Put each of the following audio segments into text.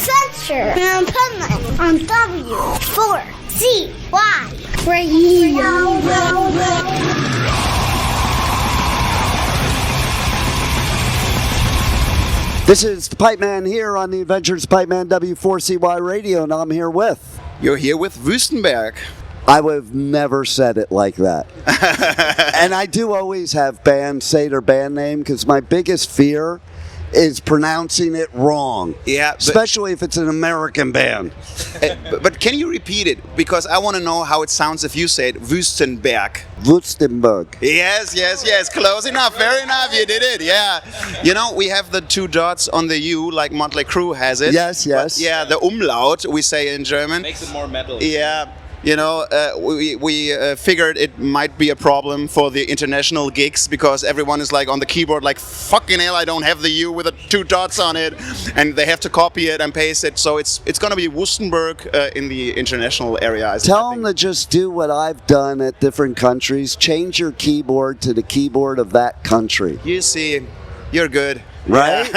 adventure in Finland on W4CY Radio. This is the Pipe Man here on the Adventures of Pipe Man W4CY Radio, and I'm here with... You're here with Wüstenberg. I would have never said it like that. And I do always have bands say their band name, because my biggest fear is pronouncing it wrong. Yeah, especially if it's an American band. But can you repeat it? Because I want to know how it sounds if you say it. Wüstenberg. Wüstenberg. Yes. Close enough. Very enough. You did it. Yeah. You know, we have the two dots on the U, like Motley Crue has it. Yes. But yeah, the umlaut, we say in German. Makes it more metal. Yeah. You know, we figured it might be a problem for the international gigs because everyone is like on the keyboard like, fucking hell, I don't have the U with the two dots on it. And they have to copy it and paste it. So it's going to be Wüstenberg in the international area. Tell them to just do what I've done at different countries. Change your keyboard to the keyboard of that country. You see, you're good. Right?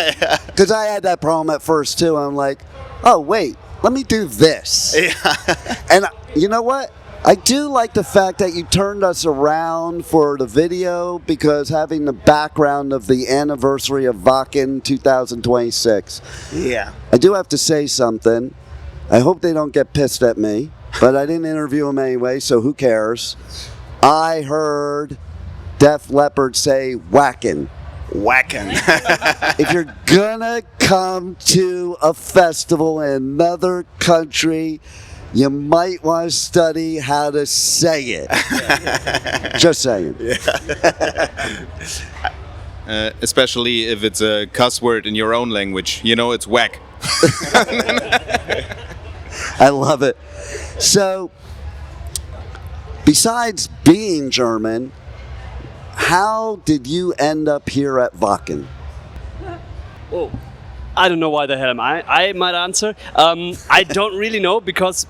Because I had that problem at first too. I'm like, oh, wait. Let me do this. Yeah. And you know what? I do like the fact that you turned us around for the video because having the background of the anniversary of Wacken 2026. Yeah. I do have to say something. I hope they don't get pissed at me, but I didn't interview them anyway, so who cares? I heard Def Leppard say Wacken. Wacken. If you're gonna come to a festival in another country, you might want to study how to say it. Just saying. Yeah. Especially if it's a cuss word in your own language. You know, it's whack. I love it. So, besides being German, how did you end up here at Wacken? Oh, I don't know why the hell am I. I might answer. I don't really know because,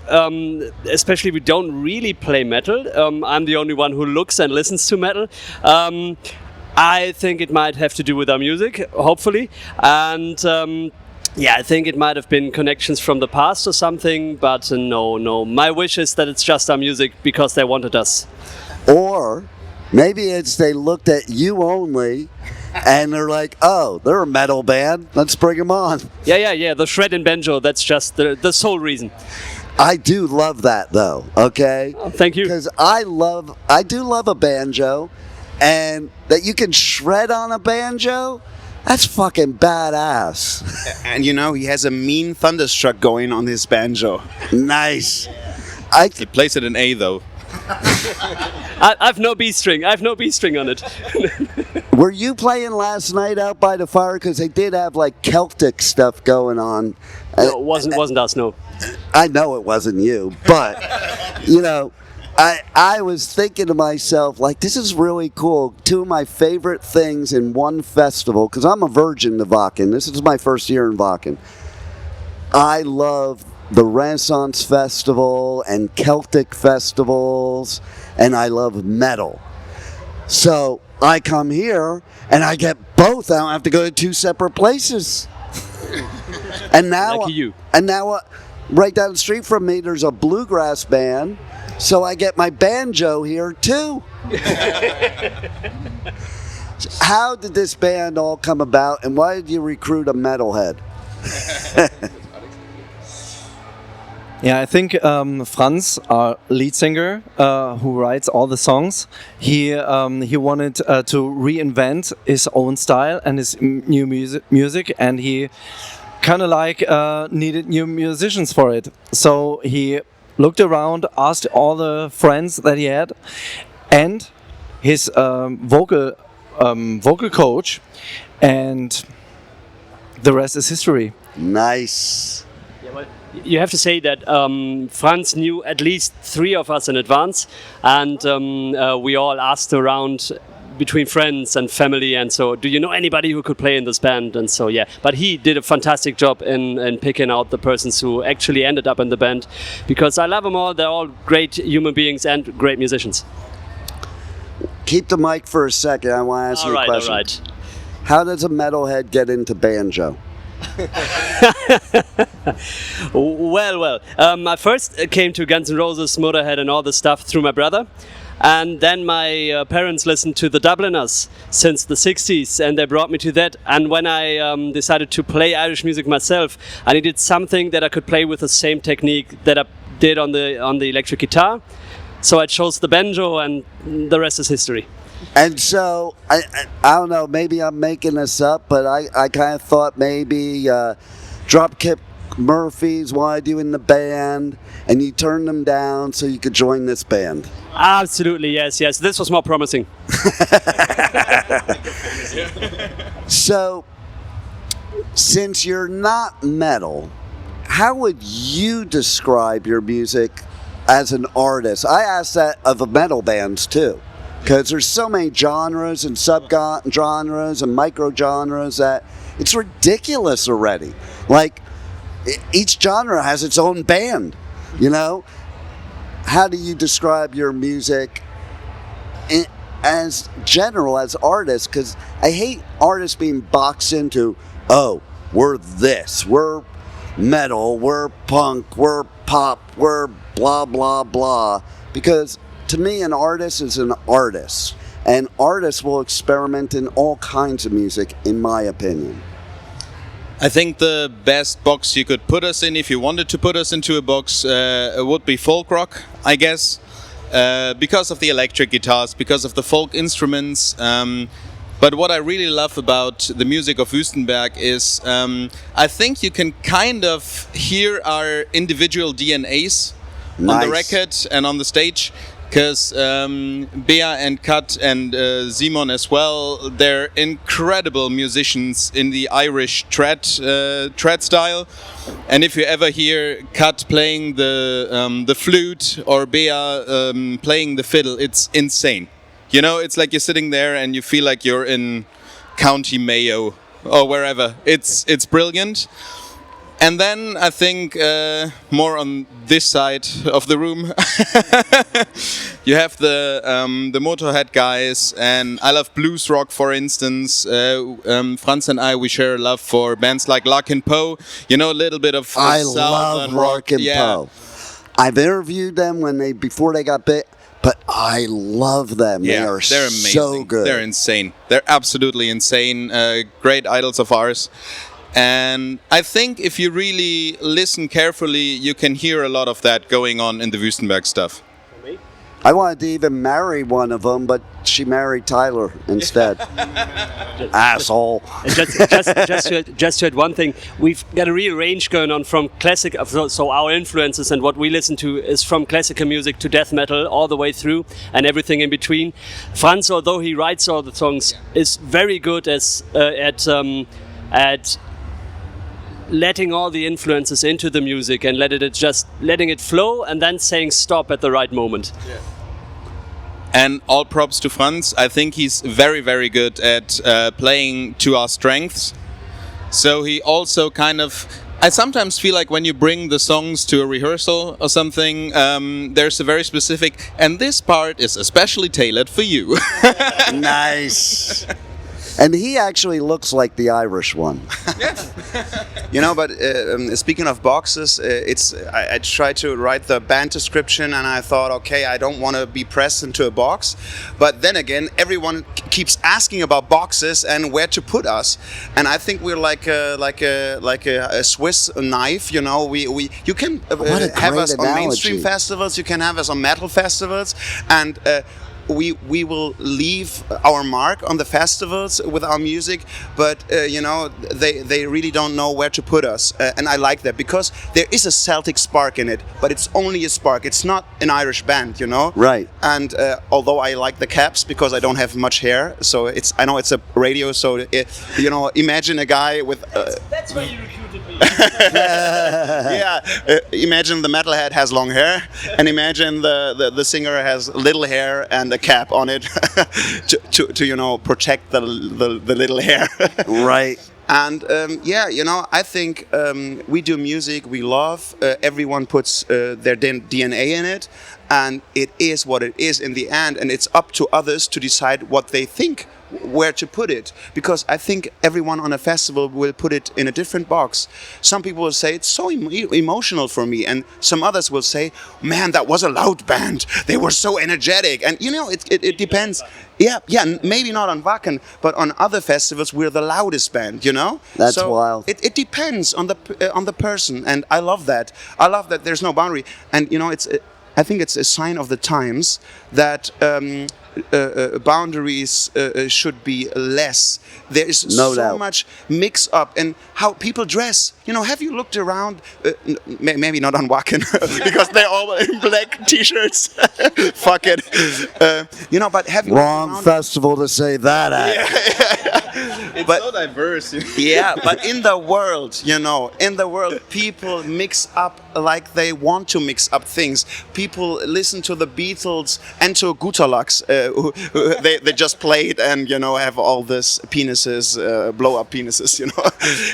especially we don't really play metal. I'm the only one who looks and listens to metal. I think it might have to do with our music, hopefully. And yeah, I think it might have been connections from the past or something. But no. My wish is that it's just our music because they wanted us. Or maybe it's they looked at you only and they're like, oh, they're a metal band. Let's bring them on. Yeah. The shred and banjo, that's just the sole reason. I do love that, though, okay? Oh, thank you. Because I do love a banjo, and that you can shred on a banjo, that's fucking badass. And you know, he has a mean thunderstruck going on his banjo. Nice. He plays it in A, though. I've no B string. I have no B string on it. Were you playing last night out by the fire? Because they did have like Celtic stuff going on. No, it wasn't us, no. I know it wasn't you, but you know, I was thinking to myself, like, this is really cool. Two of my favorite things in one festival, because I'm a virgin to Wacken. This is my first year in Wacken. I love the Renaissance Festival and Celtic festivals, and I love metal. So I come here and I get both. I don't have to go to two separate places. And now, Lucky you. And now, right down the street from me, there's a bluegrass band. So I get my banjo here too. How did this band all come about, and why did you recruit a metalhead? Yeah, I think Franz, our lead singer, who writes all the songs, he wanted to reinvent his own style and his new music, and he kind of like needed new musicians for it. So he looked around, asked all the friends that he had, and his vocal coach, and the rest is history. Nice. You have to say that Franz knew at least 3 of us in advance, and we all asked around between friends and family, and so, do you know anybody who could play in this band? And so, yeah. But he did a fantastic job in picking out the persons who actually ended up in the band, because I love them all. They're all great human beings and great musicians. Keep the mic for a second. I want to ask you a question. All right. How does a metalhead get into banjo? Well. I first came to Guns N' Roses, Motorhead, and all this stuff through my brother. And then my parents listened to the Dubliners since the 60s, and they brought me to that. And when I decided to play Irish music myself, I needed something that I could play with the same technique that I did on the electric guitar. So I chose the banjo, and the rest is history. And so, I don't know, maybe I'm making this up, but I kind of thought maybe Dropkick Murphys wanted you in the band, and you turned them down so you could join this band. Absolutely, yes. This was more promising. So, since you're not metal, how would you describe your music as an artist? I ask that of the metal bands too, because there's so many genres and sub-genres and micro-genres that it's ridiculous already. Like, each genre has its own band, you know? How do you describe your music as general, as artists? Because I hate artists being boxed into, oh, we're this, we're metal, we're punk, we're pop, we're blah, blah, blah. Because to me, an artist is an artist. And artists will experiment in all kinds of music, in my opinion. I think the best box you could put us in, if you wanted to put us into a box, would be folk rock, I guess. Because of the electric guitars, because of the folk instruments. But what I really love about the music of Wüstenberg is I think you can kind of hear our individual DNAs on the record and on the stage. Because Bea and Kat and Simon as well, they're incredible musicians in the Irish trad style. And if you ever hear Kat playing the flute or Bea playing the fiddle, it's insane. You know, it's like you're sitting there and you feel like you're in County Mayo or wherever. It's brilliant. And then I think more on this side of the room, you have the Motorhead guys, and I love blues rock, for instance. Franz and I, we share a love for bands like Lark and Poe. You know, a little bit of I southern love Lark and Poe. I've interviewed them before they got bit, but I love them. Yeah, they're amazing. So good. They're insane. They're absolutely insane. Great idols of ours. And I think if you really listen carefully, you can hear a lot of that going on in the Wüstenberg stuff. I wanted to even marry one of them, but she married Tyler instead. Asshole. Just to add one thing, we've got a real range going on from classic, so our influences and what we listen to is from classical music to death metal all the way through and everything in between. Franz, although he writes all the songs, is very good at letting all the influences into the music and letting it flow and then saying stop at the right moment. Yeah. And all props to Franz. I think he's very, very good at playing to our strengths. So he also kind of... I sometimes feel like when you bring the songs to a rehearsal or something, there's a very specific... And this part is especially tailored for you. Nice. And he actually looks like the Irish one. You know, but speaking of boxes, I tried to write the band description, and I thought, okay, I don't want to be pressed into a box. But then again, everyone keeps asking about boxes and where to put us, and I think we're like a Swiss knife. You know, you can have us on mainstream festivals, you can have us on metal festivals, and. We will leave our mark on the festivals with our music, but you know, they really don't know where to put us, and I like that because there is a Celtic spark in it, but it's only a spark. It's not an Irish band, you know. Right. And although I like the caps because I don't have much hair, so I know it's a radio, so you know, imagine a guy with. That's why you recruited me. Yeah. Imagine the metalhead has long hair, and imagine the singer has little hair and a cap on it to you know, protect the little hair. Right. And yeah, you know, I think we do music we love. Everyone puts their DNA in it, and it is what it is in the end. And it's up to others to decide what they think where to put it, because I think everyone on a festival will put it in a different box. Some people will say it's so emotional for me, and some others will say, man, that was a loud band, they were so energetic. And it depends. Yeah, maybe not on Wacken, but on other festivals we're the loudest band, That's so wild. It depends on the person, and I love that. I love that there's no boundary, and I think it's a sign of the times that boundaries should be less. There is No so doubt. much mix up in how people dress. Have you looked around? Maybe not on Wacken because they're all in black t-shirts. Fuck it. But have you Wrong looked around? festival to say that at. It's But- so diverse. Yeah, but in the world, people mix up like they want to mix up things. People listen to the Beatles and to Guterlux, they just played and have all this penises, blow up penises.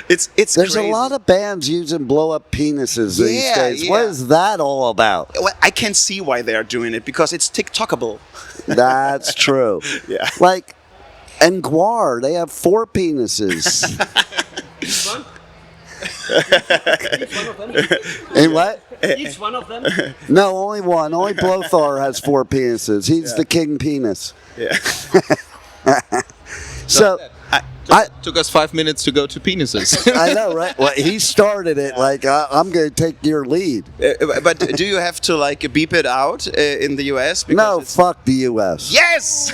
It's There's crazy. a lot of bands using blow up penises these Yeah, days. What yeah. is that all about? Well, I can see why they are doing it because it's TikTokable. That's true. Yeah. Like, and Guar, they have 4 penises. And what? Each one of them. No, only one. Only Blothar has 4 penises. He's the king penis. Yeah. So, Took us 5 minutes to go to penises. I know, right? Well, he started it. Like, I'm going to take your lead. But do you have to beep it out in the US? Because No, it's- fuck the U.S. Yes.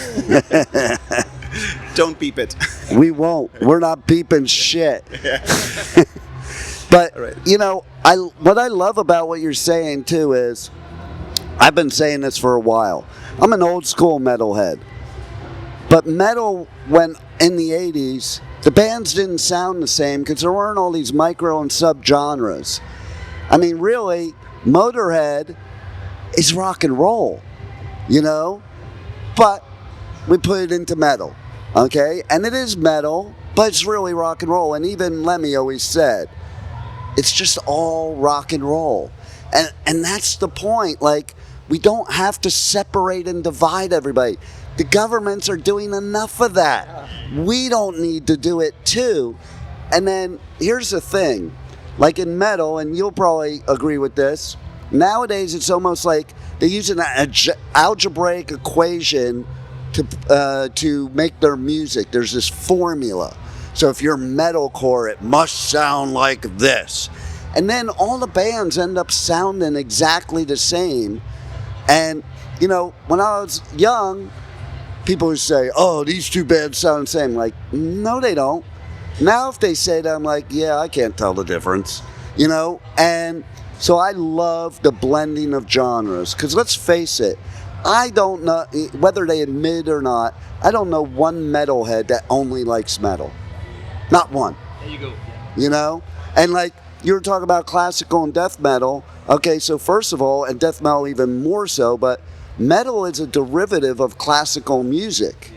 Don't beep it. We won't. We're not beeping shit. But what I love about what you're saying too is, I've been saying this for a while. I'm an old school metalhead, but metal when in the '80s, the bands didn't sound the same because there weren't all these micro and subgenres. I mean, really, Motorhead is rock and roll, but we put it into metal, okay? And it is metal, but it's really rock and roll. And even Lemmy always said, it's just all rock and roll. And that's the point. Like, we don't have to separate and divide everybody. The governments are doing enough of that. We don't need to do it too. And then here's the thing. Like in metal, and you'll probably agree with this, nowadays it's almost like they use an algebraic equation to make their music. There's this formula. So if you're metalcore, it must sound like this. And then all the bands end up sounding exactly the same. And, when I was young, people would say, oh, these 2 bands sound the same. Like, no, they don't. Now if they say that, I'm like, yeah, I can't tell the difference. And so I love the blending of genres. Because let's face it, I don't know, whether they admit or not, I don't know one metalhead that only likes metal. Not one. There you go. And like you were talking about classical and death metal. Okay, so first of all, and death metal even more so, but metal is a derivative of classical music.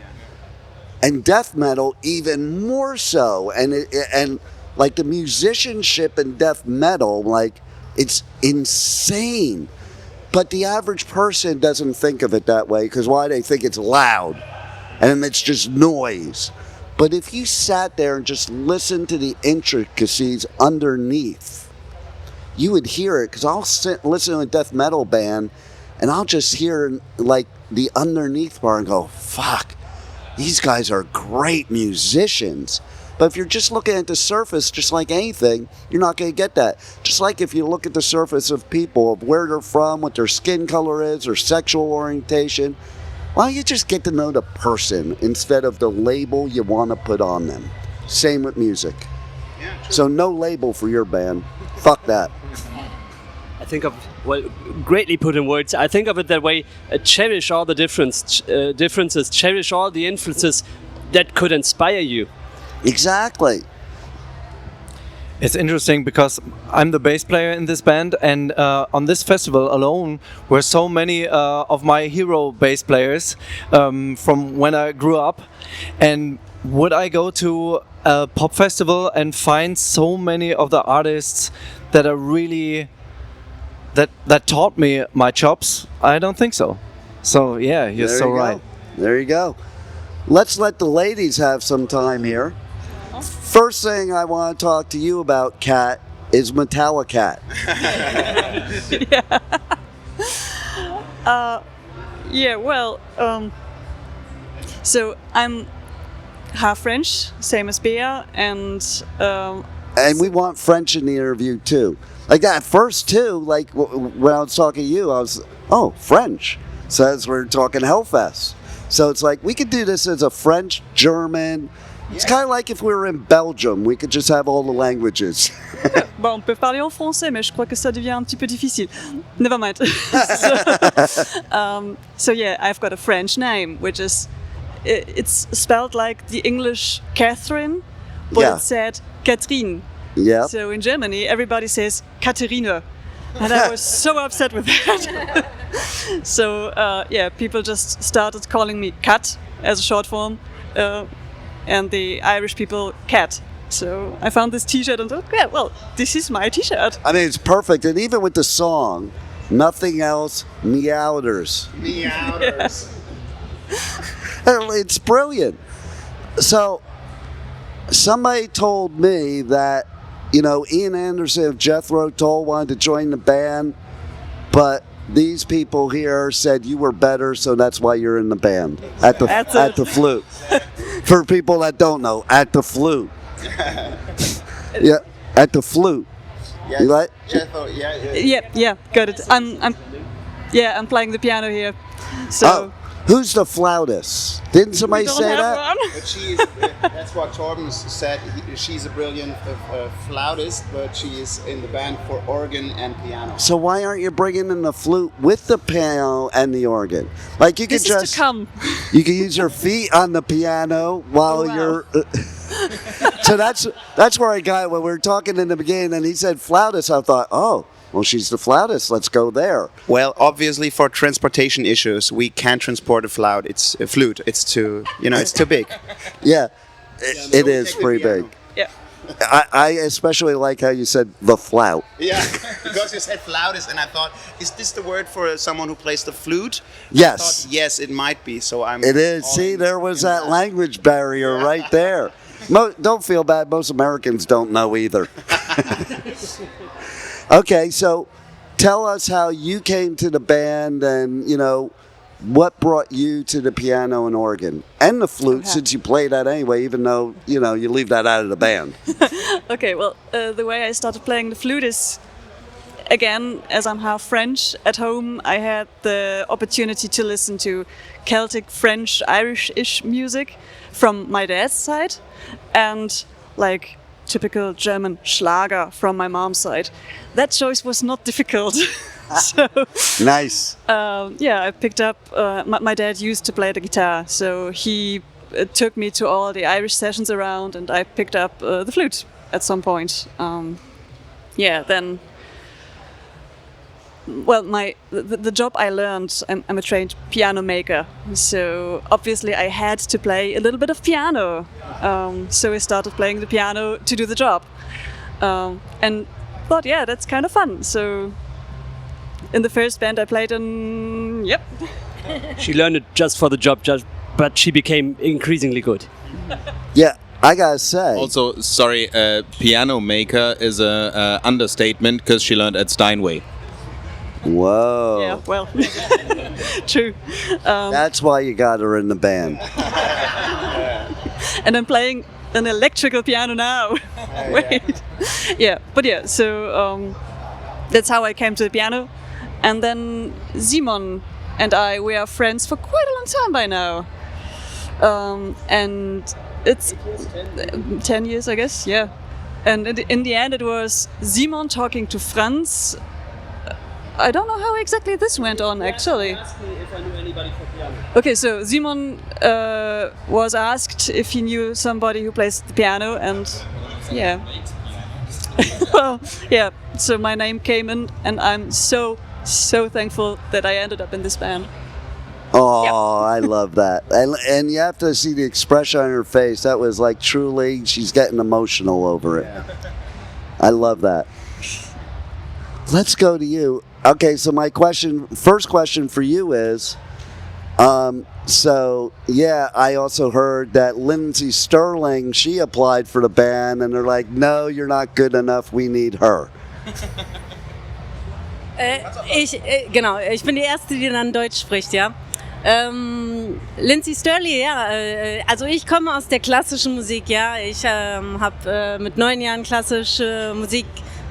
And death metal even more so. And like the musicianship in death metal, like it's insane. But the average person doesn't think of it that way because why? They think it's loud and it's just noise. But if you sat there and just listened to the intricacies underneath, you would hear it. Because I'll listen to a death metal band and I'll just hear like the underneath part and go, fuck, these guys are great musicians. But if you're just looking at the surface, just like anything, you're not going to get that. Just like if you look at the surface of people, of where they're from, what their skin color is, or sexual orientation, why don't you just get to know the person instead of the label you want to put on them? Same with music. So no label for your band. Fuck that. I think greatly put in words. I think of it that way. Cherish all the differences. Cherish all the influences that could inspire you. Exactly. It's interesting because I'm the bass player in this band, and on this festival alone were so many of my hero bass players from when I grew up. And would I go to a pop festival and find so many of the artists that are really that taught me my chops? I don't think so. So yeah, you're There so you go. right. There you go. let's let the ladies have some time here. First thing I want to talk to you about, Kat, is Metallica. Yeah, well, so I'm half French, same as Bea, and And we want French in the interview too. Like at first too, like when I was talking to you, I was, oh, French. Says we're talking Hellfest. So it's like we could do this as a French, German. It's kind of like if we were in Belgium, we could just have all the languages. bon, on peut parler en français, mais je crois que ça devient un petit peu difficile. Never mind. So yeah, I've got a French name, which is it's spelled like the English Catherine, but Yeah. it's said Catherine. Yeah. So in Germany, everybody says Katharina, and I was so upset with that. So yeah, people just started calling me Kat as a short form, and the Irish people Cat. So I found this T-shirt and thought, yeah, well, this is my T-shirt. I mean, it's perfect. And even with the song, Nothing Else, Meowders. Meowders. It's brilliant. So somebody told me that, you know, Ian Anderson of Jethro Tull wanted to join the band, but these people here said you were better, so that's why you're in the band. At the flute. For people that don't know, at the flute. Yeah, at the flute. Yeah, You like? Jethro, yeah. Yeah, got it. I'm playing the piano here. So Oh, who's the flautist? Didn't somebody we don't say have that? one. But she's, that's what Torben said. She's a brilliant flautist, but she is in the band for organ and piano. So why aren't you bringing in the flute with the piano and the organ? Like you could This is just to come. you can use your feet on the piano while Oh, wow. you're. So that's where I got when we were talking in the beginning, and he said flautist. I thought, oh, well, she's the flautist. Let's go there. Well, obviously for transportation issues, we can't transport a flute. It's a flute. It's too, it's too big. Yeah, it is pretty big. Yeah. I especially like how you said the flout. Yeah, because you said flautist, and I thought, is this the word for someone who plays the flute? Yes. I thought, yes, it might be. So I'm. It is. all See, in- there was in that language barrier right there. Don't feel bad. Most Americans don't know either. Okay, so tell us how you came to the band and, what brought you to the piano and organ and the flute, Okay. since you play that anyway, even though, you leave that out of the band. Okay, well, the way I started playing the flute is, again, as I'm half French, at home I had the opportunity to listen to Celtic, French, Irish-ish music from my dad's side, and like typical German Schlager from my mom's side. That choice was not difficult. So, Nice. yeah, I picked up. My dad used to play the guitar, so he took me to all the Irish sessions around, and I picked up the flute at some point. Yeah, then. Well, the job I learned, I'm a trained piano maker, so obviously I had to play a little bit of piano. So I started playing the piano to do the job, and thought, yeah, that's kind of fun. So in the first band I played in, yep. She learned it just for the job, but she became increasingly good. Yeah, I gotta say. Also, sorry, piano maker is a understatement because she learned at Steinway. Whoa. Yeah, well, true. That's why you got her in the band. And I'm playing an electrical piano now. Wait. Yeah, but yeah, so that's how I came to the piano. And then Simon and we are friends for quite a long time by now. And it's 10 years, I guess, yeah. And in the end, it was Simon talking to Franz. I don't know how exactly this went on, actually. Okay, so Simon was asked if he knew somebody who plays the piano, and yeah. Well, yeah, so my name came in, and I'm so thankful that I ended up in this band. Oh, Yeah. I love that. And you have to see the expression on her face. That was like truly, she's getting emotional over it. I love that. Let's go to you. Okay, so my first question for you is, So yeah, I also heard that Lindsay Sterling, she applied for the band, and they're like, "No, you're not good enough. We need her." Genau, ich bin die Erste, die dann Deutsch spricht, ja. Lindsay Sterling, ja, also ich komme aus der klassischen Musik, ja. Ich habe mit 9 Jahren klassische Musik,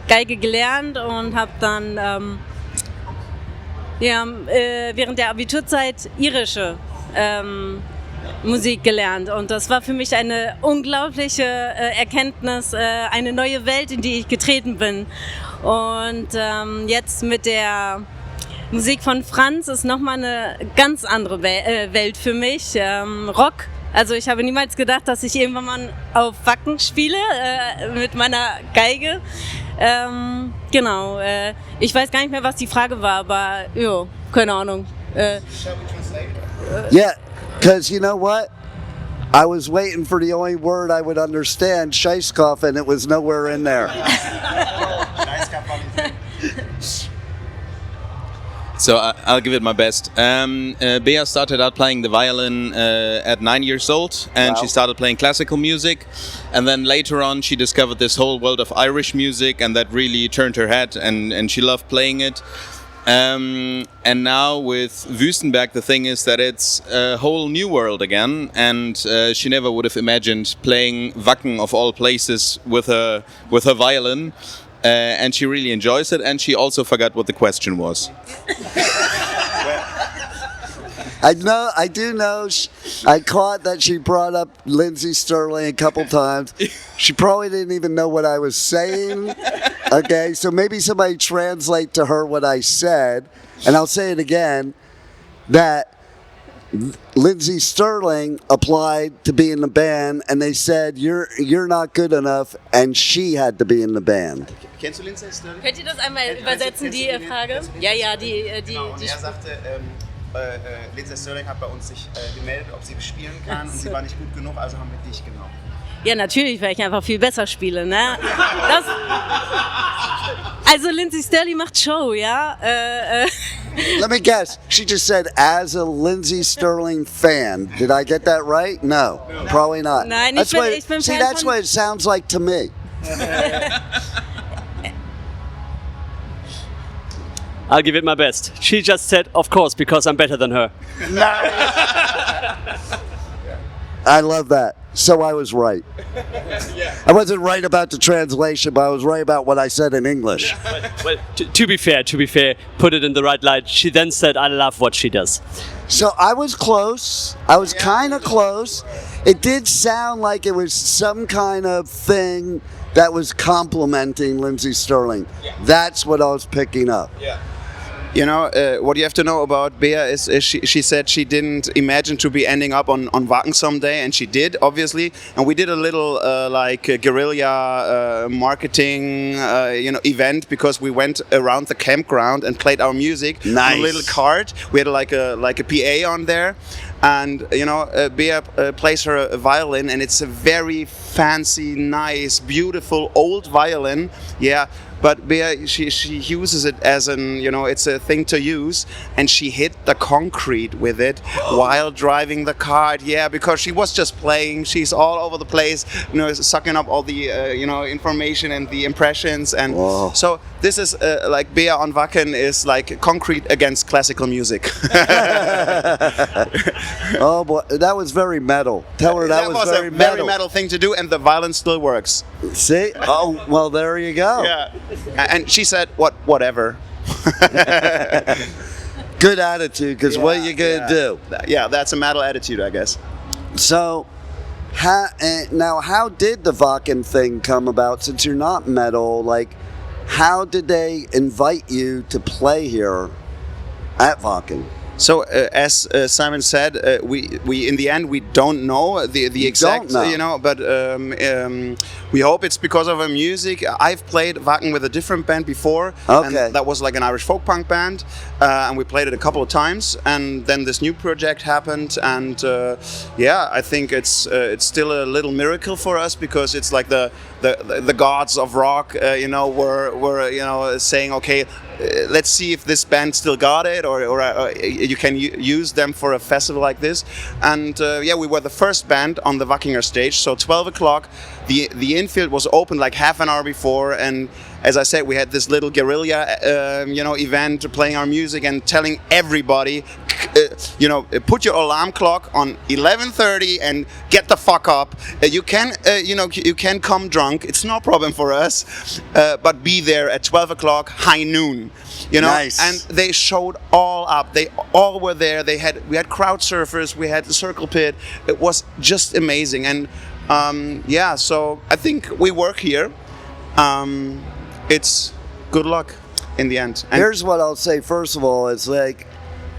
Geige gelernt und habe dann während der Abiturzeit irische Musik gelernt. Und das war für mich eine unglaubliche Erkenntnis, eine neue Welt, in die ich getreten bin. Und jetzt mit der Musik von Franz ist nochmal eine ganz andere Welt für mich. Rock. Also ich habe niemals gedacht, dass ich irgendwann mal auf Wacken spiele mit meiner Geige. Genau. Ich weiß gar nicht mehr, was die Frage war, aber jo, keine Ahnung. Yeah, because you know what? I was waiting for the only word I would understand, Scheißkopf, and it was nowhere in there. So I'll give it my best. Bea started out playing the violin at 9 years old, and Wow. she started playing classical music. And then later on, she discovered this whole world of Irish music, and that really turned her head, and she loved playing it. And now with Wüstenberg, the thing is that it's a whole new world again, and she never would have imagined playing Wacken of all places with her violin. And she really enjoys it, and she also forgot what the question was. I do know. I caught that she brought up Lindsay Sterling a couple times. She probably didn't even know what I was saying. Okay, so maybe somebody translate to her what I said, and I'll say it again. That Lindsay Sterling applied to be in the band, and they said you're not good enough, and she had to be in the band. Kennst du Lindsay Sterling? Könnt ihr das einmal übersetzen, die Frage? Ja, die Genau, und er sagte, Lindsay Sterling hat bei uns sich gemeldet, ob sie spielen kann, und sie war nicht gut genug, also haben wir dich genommen. Ja, natürlich, weil ich einfach viel besser spiele, ne? Also Lindsay Sterling macht Show, ja? Let me guess. She just said, as a Lindsay Sterling fan. Did I get that right? No, probably not. Nein, that's ich bin see, Fan that's von- what it sounds like to me. I'll give it my best. She just said, of course, because I'm better than her. I love that. So I was right. I wasn't right about the translation, but I was right about what I said in English. Well, to be fair, put it in the right light. She then said, I love what she does. So I was close. I was kind of close. It did sound like it was some kind of thing that was complimenting Lindsay Sterling. That's what I was picking up. You know, what you have to know about Bea is she said she didn't imagine to be ending up on Wacken someday, and she did, obviously. And we did a little guerrilla marketing event, because we went around the campground and played our music on Nice. a little cart. We had like a PA on there. And Bea plays her violin, and it's a very fancy, nice, beautiful old violin. Yeah, but Bea, she uses it as it's a thing to use, and she hit the concrete with it while driving the cart. Yeah, because she was just playing. She's all over the place, sucking up all the information and the impressions, and Whoa. so this is like Bea on Wacken is like concrete against classical music. Oh boy, that was very metal. Tell her that was very a very metal thing to do, and the violin still works. See? Oh, well, there you go. Yeah, and she said, whatever. Good attitude, because what you gonna do? Yeah, that's a metal attitude, I guess. So, how did the Wacken thing come about? Since you're not metal, like, how did they invite you to play here at Wacken? So as Simon said, we in the end we don't know the exact, don't know. but we hope it's because of her music. I've played Wacken with a different band before, Okay. and that was like an Irish folk punk band, and we played it a couple of times. And then this new project happened, and I think it's still a little miracle for us, because it's like the gods of rock, were saying, okay, let's see if this band still got it, or you can use them for a festival like this. And yeah, we were the first band on the Wackinger stage. So 12 o'clock, the infield was open like half an hour before, and as I said, we had this little guerrilla, event, playing our music and telling everybody, put your alarm clock on 11:30 and get the fuck up. You can come drunk. It's no problem for us, but be there at 12 o'clock, high noon. Nice. And they showed all up. They all were there. We had crowd surfers. We had the circle pit. It was just amazing. And so I think we work here. It's good luck in the end. And here's what I'll say. First of all, is like,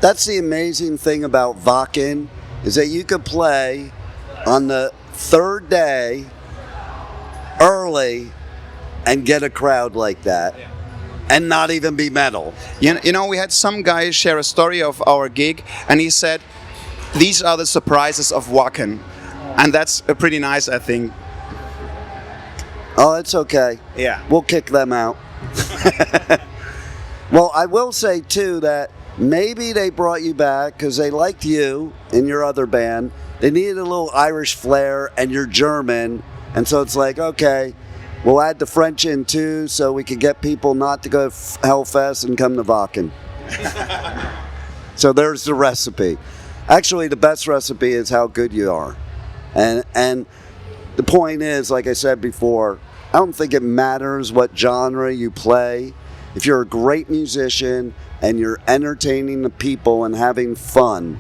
that's the amazing thing about Wacken, is that you could play on the third day early and get a crowd like that. And not even be metal. We had some guy share a story of our gig, and he said, "These are the surprises of Wacken," and that's pretty nice, I think. Oh, it's okay. Yeah, we'll kick them out. Well, I will say too that maybe they brought you back because they liked you in your other band. They needed a little Irish flair, and you're German, and so it's like, okay, we'll add the French in too, so we can get people not to go to Hellfest and come to Wacken. So there's the recipe. Actually, the best recipe is how good you are. And the point is, like I said before, I don't think it matters what genre you play. If you're a great musician and you're entertaining the people and having fun,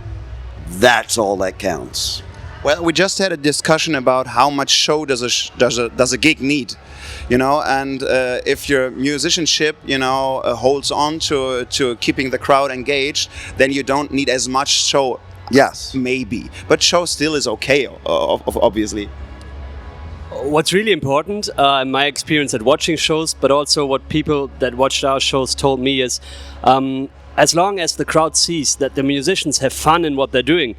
that's all that counts. Well, we just had a discussion about how much show does a gig need, and if your musicianship, holds on to keeping the crowd engaged, then you don't need as much show. Yes, maybe, but show still is okay, obviously. What's really important, in my experience at watching shows, but also what people that watched our shows told me is, as long as the crowd sees that the musicians have fun in what they're doing,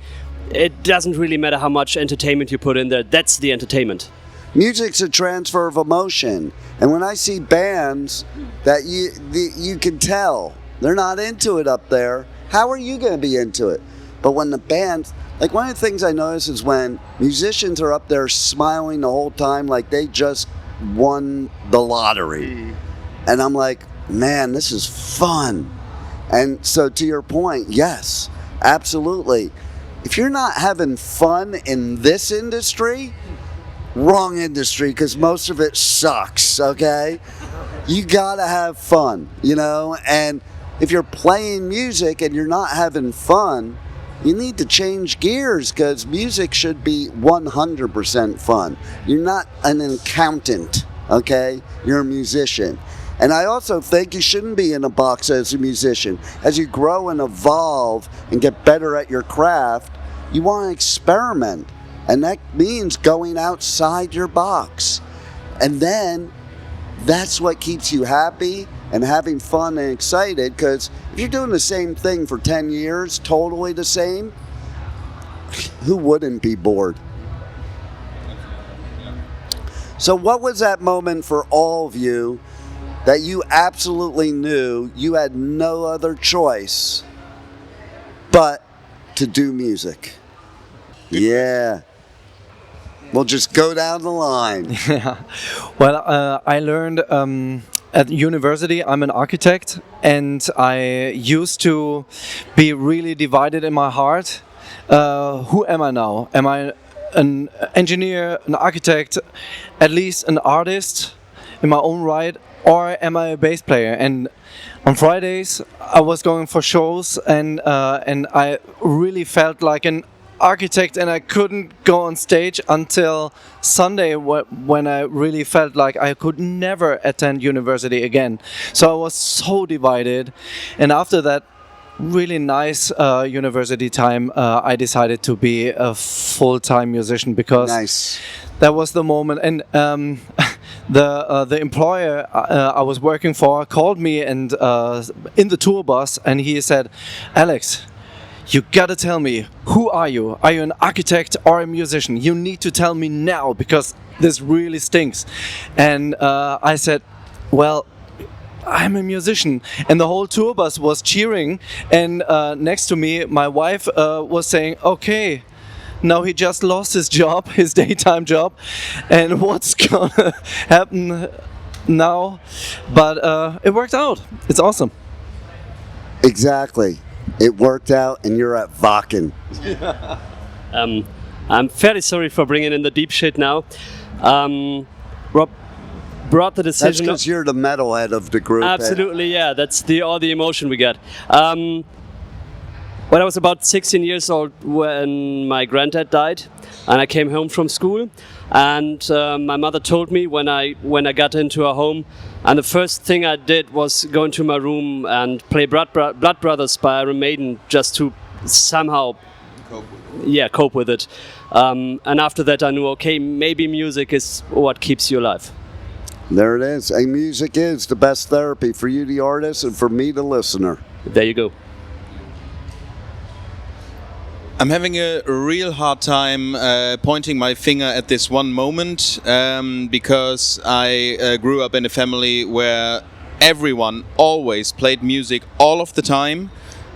it doesn't really matter how much entertainment you put in there. That's the entertainment. Music's a transfer of emotion, and when I see bands that you can tell they're not into it up there, how are you going to be into it? But when the band, like, one of the things I notice is when musicians are up there smiling the whole time like they just won the lottery. And I'm like, man, this is fun. And so to your point, yes, absolutely. If you're not having fun in this industry, wrong industry, because most of it sucks, okay? You gotta have fun, and if you're playing music and you're not having fun, you need to change gears, because music should be 100% fun. You're not an accountant, okay? You're a musician. And I also think you shouldn't be in a box as a musician. As you grow and evolve and get better at your craft, you want to experiment. And that means going outside your box. And then that's what keeps you happy and having fun and excited, because if you're doing the same thing for 10 years, totally the same, who wouldn't be bored? So what was that moment for all of you that you absolutely knew you had no other choice but to do music? Yeah. We'll just go down the line. Yeah. Well, I learned at university, I'm an architect, and I used to be really divided in my heart. Who am I now? Am I an engineer, an architect, at least an artist in my own right, or am I a bass player? And on Fridays, I was going for shows, and I really felt like an architect, and I couldn't go on stage until Sunday, when I really felt like I could never attend university again. So I was so divided, and after that really nice university time, I decided to be a full-time musician, because that was the moment. And the employer I was working for called me and in the tour bus, and he said, "Alex, you gotta tell me, who are you? Are you an architect or a musician? You need to tell me now, because this really stinks." And I said, "Well, I'm a musician, and the whole tour bus was cheering. And next to me, my wife was saying, "Okay, now he just lost his job, his daytime job, and what's gonna happen now?" But it worked out. It's awesome. Exactly. It worked out, and you're at Wacken. I'm fairly sorry for bringing in the deep shit now. Rob brought the That's decision. because you're the metalhead of the group. Absolutely, yeah. That's all the emotion we get. When I was about 16 years old, when my granddad died, and I came home from school, and my mother told me when I got into her home, and the first thing I did was go into my room and play Blood Brothers by Iron Maiden just to somehow cope with it. And after that, I knew, okay, maybe music is what keeps you alive. There it is. And music is the best therapy for you, the artist, and for me, the listener. There you go. I'm having a real hard time pointing my finger at this one moment because I grew up in a family where everyone always played music all of the time.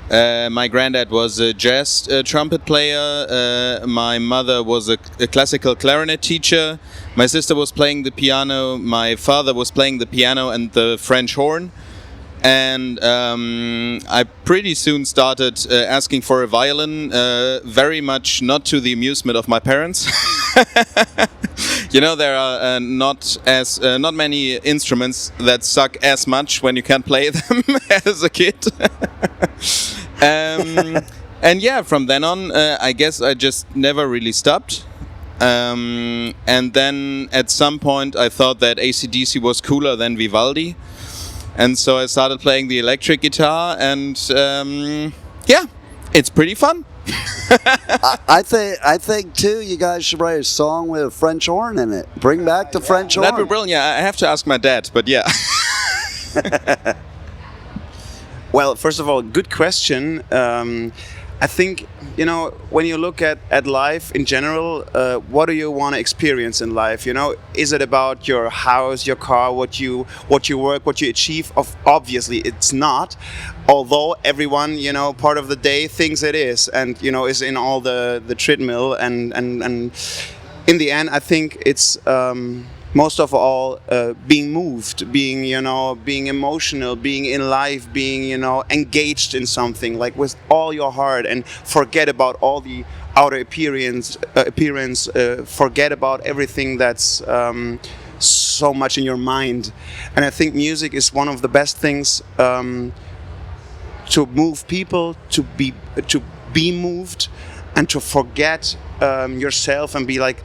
My granddad was a jazz trumpet player. My mother was a classical clarinet teacher. My sister was playing the piano. My father was playing the piano and the French horn. And I pretty soon started asking for a violin, very much not to the amusement of my parents. You know, there are not many instruments that suck as much when you can't play them as a kid. And yeah, from then on, I guess I just never really stopped. And then at some point, I thought that AC/DC was cooler than Vivaldi. And so I started playing the electric guitar, and yeah, it's pretty fun. I think too, you guys should write a song with a French horn in it. Bring back the French horn. That'd be brilliant. Yeah, I have to ask my dad, but yeah. Well, first of all, good question. I think, you know, when you look at life in general, what do you want to experience in life? You know, is it about your house, your car, what you work, what you achieve? Obviously, it's not. Although everyone, you know, part of the day thinks it is, and you know, is in all the treadmill, and in the end, I think it's most of all being moved, being emotional, being in life, being engaged in something like with all your heart, and forget about all the outer appearance, forget about everything that's so much in your mind. And I think music is one of the best things to move people, to be moved, and to forget yourself and be like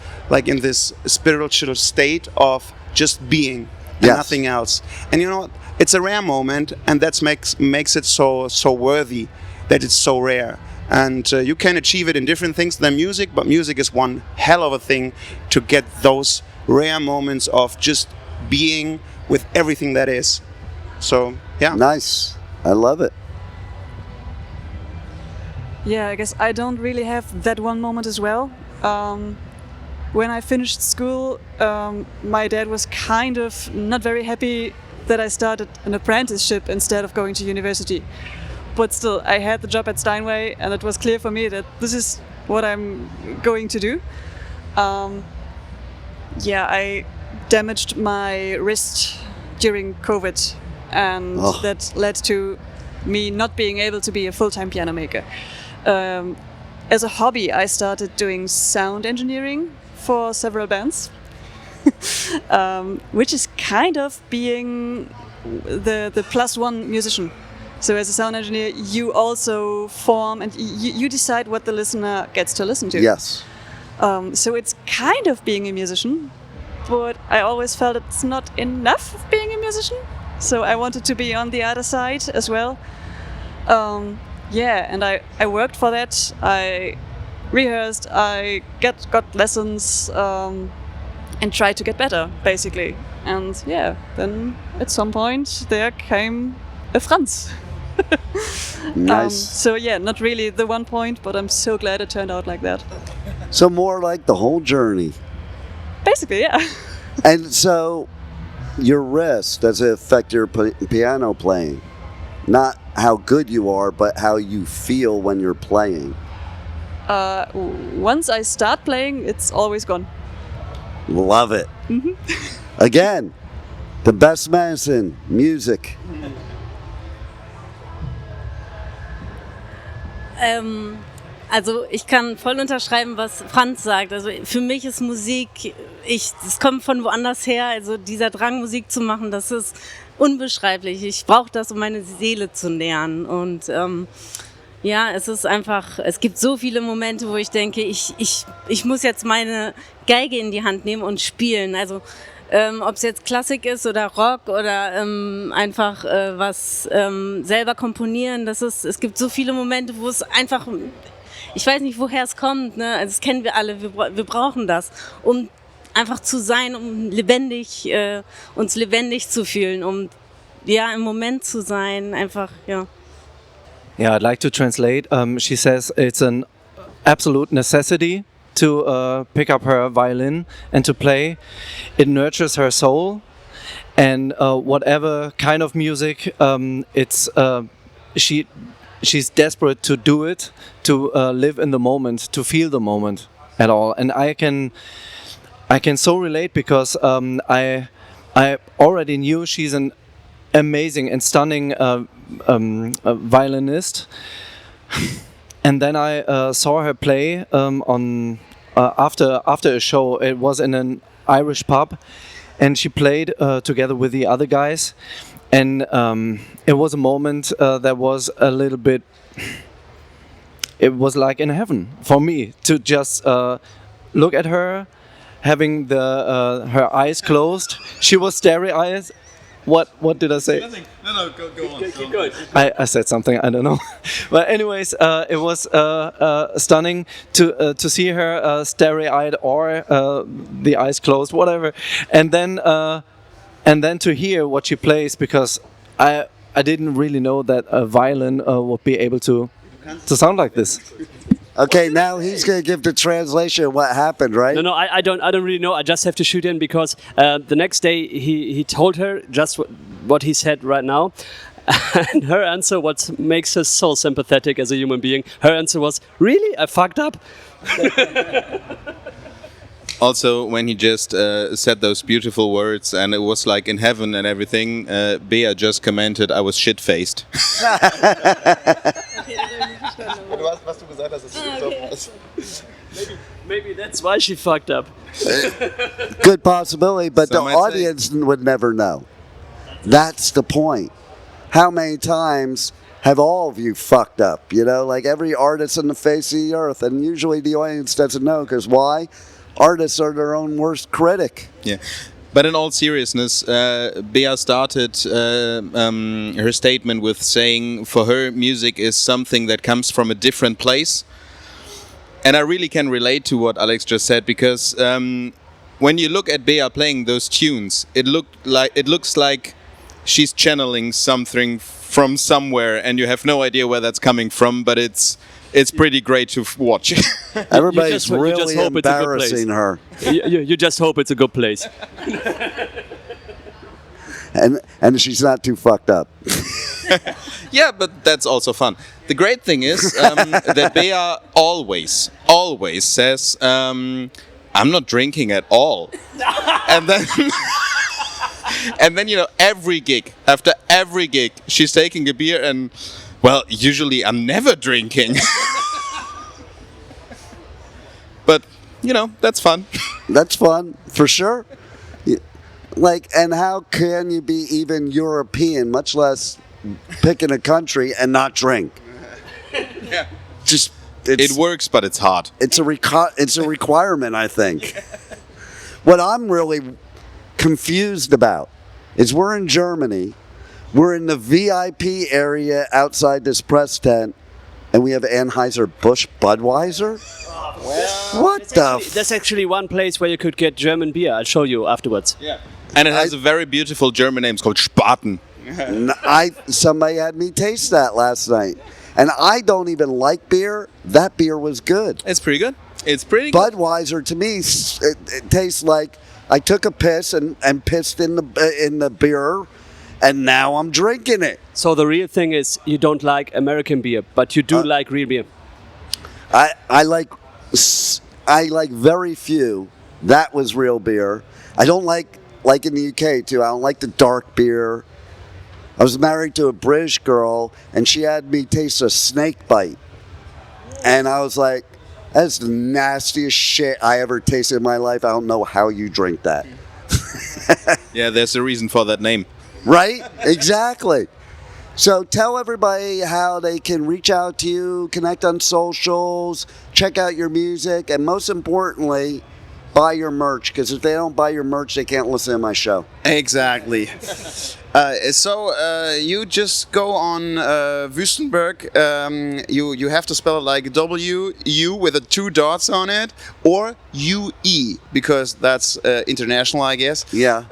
in this spiritual state of just being and nothing else. And you know, it's a rare moment, and that makes it so worthy, that it's so rare. And you can achieve it in different things than music, but music is one hell of a thing to get those rare moments of just being with everything that is. So yeah. Nice. I love it. Yeah, I guess I don't really have that one moment as well. When I finished school, my dad was kind of not very happy that I started an apprenticeship instead of going to university. But still, I had the job at Steinway, and it was clear for me that this is what I'm going to do. I damaged my wrist during COVID, and that led to me not being able to be a full-time piano maker. As a hobby, I started doing sound engineering for several bands, which is kind of being the +1 musician. So as a sound engineer, you also form and you decide what the listener gets to listen to. Yes. So it's kind of being a musician, but I always felt it's not enough of being a musician. So I wanted to be on the other side as well. And I worked for that. I rehearsed, I got lessons, and tried to get better, basically. And then at some point there came a Franz. Nice. Not really the one point, but I'm so glad it turned out like that. So more like the whole journey. Basically, yeah. And so your wrist? Does it affect your piano playing? Not how good you are, but how you feel when you're playing. Once I start playing, it's always gone. Love it. Again, the best medicine, music. Also ich kann voll unterschreiben, was Franz sagt. Also für mich ist Musik, es kommt von woanders her. Also dieser Drang, Musik zu machen, das ist unbeschreiblich. Ich brauche das, um meine Seele zu nähren. Und ja, es ist einfach, es gibt so viele Momente, wo ich denke, ich muss jetzt meine Geige in die Hand nehmen und spielen. Also ob es jetzt Klassik ist oder Rock oder einfach was selber komponieren, es gibt so viele Momente, wo es einfach, ich weiß nicht, woher es kommt, ne? Also das kennen wir alle, wir brauchen das, um einfach zu sein, um uns lebendig zu fühlen, um ja im Moment zu sein, einfach, ja. Yeah, I'd like to translate. She says it's an absolute necessity to pick up her violin and to play. It nurtures her soul, and whatever kind of music, she's desperate to do it, to live in the moment, to feel the moment at all. And I can so relate because I already knew she's an amazing and stunning violinist. And then I saw her play after a show. It was in an Irish pub, and she played together with the other guys. And it was a moment that was a little bit. It was like in heaven for me to just look at her, having her eyes closed. She was starry-eyed. What did I say? Nothing. No, go on. Keep going. I said something, I don't know. But anyways, it was stunning to see her starry-eyed or the eyes closed, whatever. And then to hear what she plays, because I didn't really know that a violin would be able to sound like this. Okay, now he's going to give the translation of what happened, right? No, I don't really know. I just have to shoot in because the next day he told her just what he said right now. And her answer, what makes her so sympathetic as a human being, her answer was, really? I fucked up? Also, when he just said those beautiful words and it was like in heaven and everything, Bea just commented, I was shit-faced. Maybe that's why she fucked up. Good possibility, but Some the might say. audience would never know. That's the point. How many times have all of you fucked up? You know, like every artist on the face of the earth, and usually the audience doesn't know, because why? Artists are their own worst critic. Yeah. But in all seriousness, Bea started her statement with saying for her music is something that comes from a different place. And I really can relate to what Alex just said, because when you look at Bea playing those tunes, it looks like she's channeling something from somewhere, and you have no idea where that's coming from, but it's pretty great to watch. Everybody's you just really hope it's a good place. embarrassing her. You just hope it's a good place. And she's not too fucked up. Yeah, but that's also fun. The great thing is that Bea always says, I'm not drinking at all. And then, you know, after every gig, she's taking a beer and, well, usually I'm never drinking. But, you know, that's fun. That's fun, for sure. Like, and how can you be even European, much less picking a country and not drink? Yeah. Just It works, but it's hard. It's a requirement, I think. What I'm really confused about is we're in Germany, we're in the VIP area outside this press tent, and we have Anheuser-Busch Budweiser? What the? That's actually one place where you could get German beer. I'll show you afterwards. Yeah. And it has a very beautiful German name. It's called Spaten. Somebody had me taste that last night. And I don't even like beer. That beer was good. It's pretty good. It's pretty good. Budweiser, to me, it tastes like I took a piss and pissed in the beer, and now I'm drinking it. So the real thing is you don't like American beer, but you do like real beer. I like very few. That was real beer. I don't like in the UK too. I don't like the dark beer. I was married to a British girl, and she had me taste a snake bite, and I was like, "That's the nastiest shit I ever tasted in my life. I don't know how you drink that." Yeah, there's a reason for that name. Right? Exactly. So tell everybody how they can reach out to you, connect on socials, check out your music, and most importantly, buy your merch. Because if they don't buy your merch, they can't listen to my show. Exactly. So you just go on Wüstenberg. You have to spell it like W-U with the 2 dots on it, or U-E, because that's international, I guess. Yeah.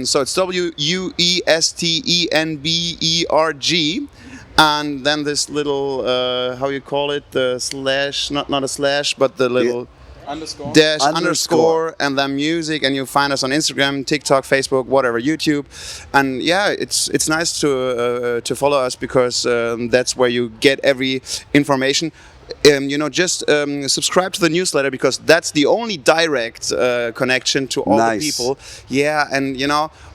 So it's W-U-E-S-T-E-N-B-E-R-G. And then this little, how you call it, the slash, not a slash, but the little... Dash underscore and then music, and you'll find us on Instagram, TikTok, Facebook, whatever, YouTube. And yeah, it's nice to follow us, because that's where you get every information. Just subscribe to the newsletter, because that's the only direct connection to all the people. Yeah, and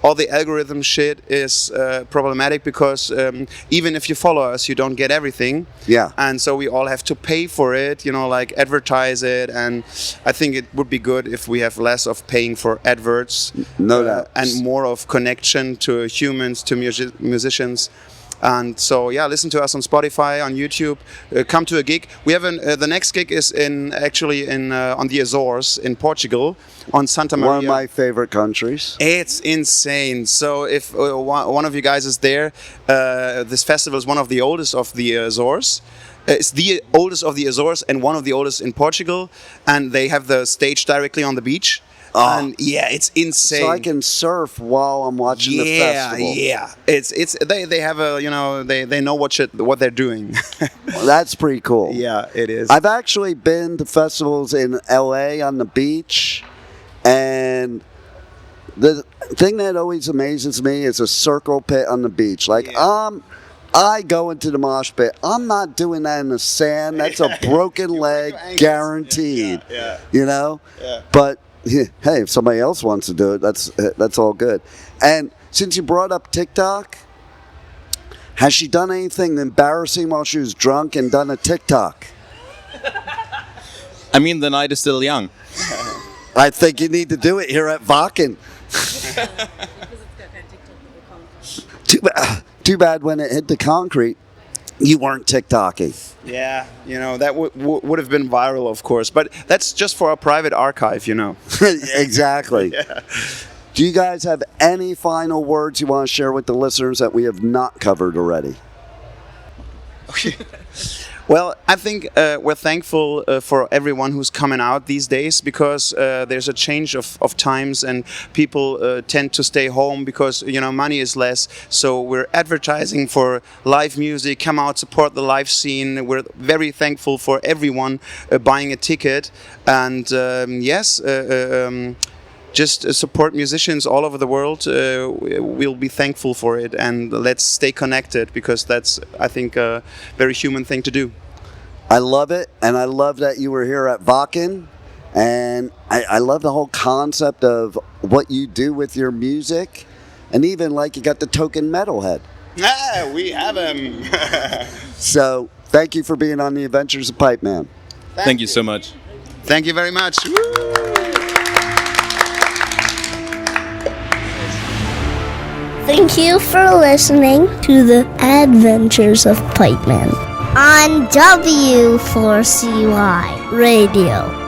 all the algorithm shit is problematic, because even if you follow us, you don't get everything. Yeah. And so we all have to pay for it, like advertise it. And I think it would be good if we have less of paying for adverts. No doubt. And more of connection to humans, to musicians. And so yeah, listen to us on Spotify, on YouTube. Come to a gig. We have the next gig is on the Azores in Portugal, on Santa Maria. One of my favorite countries. It's insane. So if one of you guys is there, this festival is one of the oldest of the Azores. It's the oldest of the Azores and one of the oldest in Portugal, and they have the stage directly on the beach. And yeah, it's insane. So I can surf while I'm watching the festival. Yeah. They have a they know what they're doing. Well, that's pretty cool. Yeah, it is. I've actually been to festivals in LA on the beach, and the thing that always amazes me is a circle pit on the beach. Like I go into the mosh pit. I'm not doing that in the sand. That's a broken leg, guaranteed. Yeah. But hey, if somebody else wants to do it, that's all good. And since you brought up TikTok, has she done anything embarrassing while she was drunk and done a TikTok? I mean, the night is still young. I think you need to do it here at Wacken. Too bad when it hit the concrete, you weren't TikToking. Yeah, that would have been viral, of course. But that's just for our private archive, Exactly. Yeah. Do you guys have any final words you want to share with the listeners that we have not covered already? Okay. Well, I think we're thankful for everyone who's coming out these days, because there's a change of times, and people tend to stay home because money is less. So we're advertising for live music. Come out, support the live scene. We're very thankful for everyone buying a ticket, and just support musicians all over the world. We'll be thankful for it, and let's stay connected, because that's, I think, a very human thing to do. I love it, and I love that you were here at Wacken, and I love the whole concept of what you do with your music, and even like you got the token metalhead. We have him. So thank you for being on the Adventures of Pipe Man. Thank you so much. Thank you very much. Woo! Thank you for listening to the Adventures of Pipe Man on W4CY Radio.